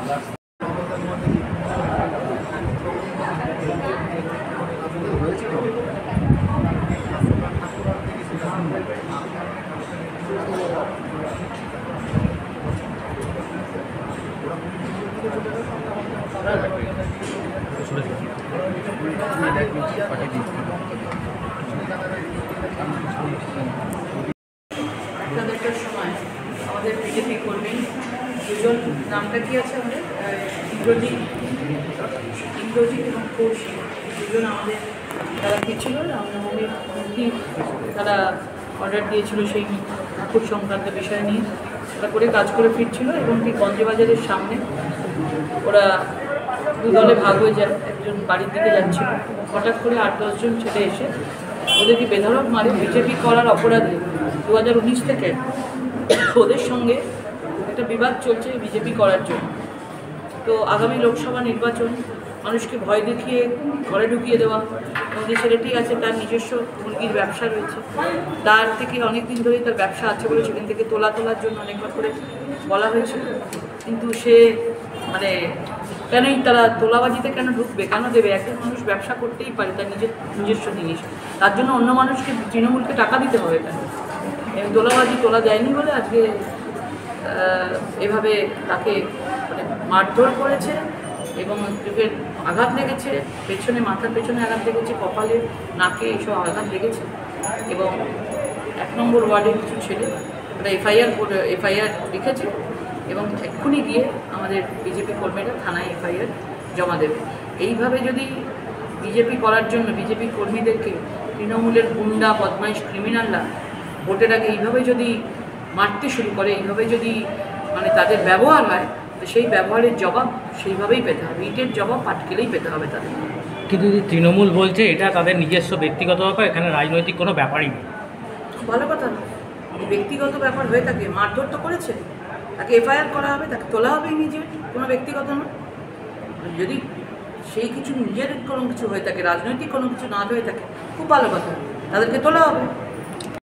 আপনাদের সময় আমাদের বিজেপি কর্মী দুজন, নামটা কি আছে আমাদের, ইন্দ্রজিৎ এবং কৌশিক, দুজন আমাদের তারা কী ছিল, রামনবমীর মূর্তি তারা অর্ডার দিয়েছিল সেই ঠাকুর সংক্রান্ত বিষয় নিয়ে ওরা করে কাজ করে ফিরছিল এবং ঠিক গঞ্জবাজারের সামনে ওরা দু দলে ভাগ হয়ে যায়, একজন বাড়ির দিকে যাচ্ছিল, হঠাৎ করে 8-10 জন ছেলে এসে ওদেরকে বেধড়ক মারে। বিজেপি করার অপরাধে 2019 থেকে ওদের সঙ্গে একটা বিবাদ চলছে বিজেপি করার জন্য। তো আগামী লোকসভা নির্বাচন মানুষকে ভয় দেখিয়ে ঘরে ঢুকিয়ে দেওয়া, এবং যে ছেলেটি আছে তার নিজস্ব মুরগির ব্যবসা রয়েছে, তার থেকে অনেক দিন ধরেই তার ব্যবসা আছে বলে সেখান থেকে তোলার জন্য অনেকবার করে বলা হয়েছিল, কিন্তু সে মানে কেনই তারা তোলাবাজিতে কেন ঢুকবে, কেন দেবে? একজন মানুষ ব্যবসা করতেই পারে তার নিজস্ব জিনিস, তার জন্য অন্য মানুষকে তৃণমূলকে টাকা দিতে হবে কেন? তোলাবাজি তোলা যায়নি বলে আজকে এভাবে তাকে মানে মারধর করেছে এবং চোখের আঘাত লেগেছে, পেছনে মাথার পেছনে আঘাত লেগেছে, কপালে নাকে এইসব আঘাত লেগেছে। এবং 1 নম্বর ওয়ার্ডের কিছু ছেলে ওরা এফআইআর লিখেছে এবং এক্ষুনি গিয়ে আমাদের বিজেপি কর্মীরা থানায় এফআইআর জমা দেবে। এইভাবে যদি বিজেপি করার জন্য বিজেপি কর্মীদেরকে তৃণমূলের গুন্ডা বদমাইশ ক্রিমিনালরা ভোটের আগে এইভাবে যদি মারতে শুরু করে, এইভাবে যদি মানে তাদের ব্যবহার হয়, তো সেই ব্যবহারের জবাব সেইভাবেই পেতে হবে, ইটের জবাব পাটকেলেই পেতে হবে তাদের। কিন্তু তৃণমূল বলছে এটা তাদের নিজস্ব ব্যক্তিগত ব্যাপার, এখানে রাজনৈতিক কোনো ব্যাপারই নেই। ভালো কথা, ব্যক্তিগত ব্যাপার হয়ে থাকে, মারধর তো করেছে, তাকে এফআইআর করা হবে, তাকে তোলা হবে, নিজের কোনো ব্যক্তিগত না। যদি সেই কিছু নিজের কোনো কিছু হয়ে থাকে, রাজনৈতিক কোনো কিছু না হয়ে থাকে, খুব ভালো কথা, তাদেরকে তোলা হবে।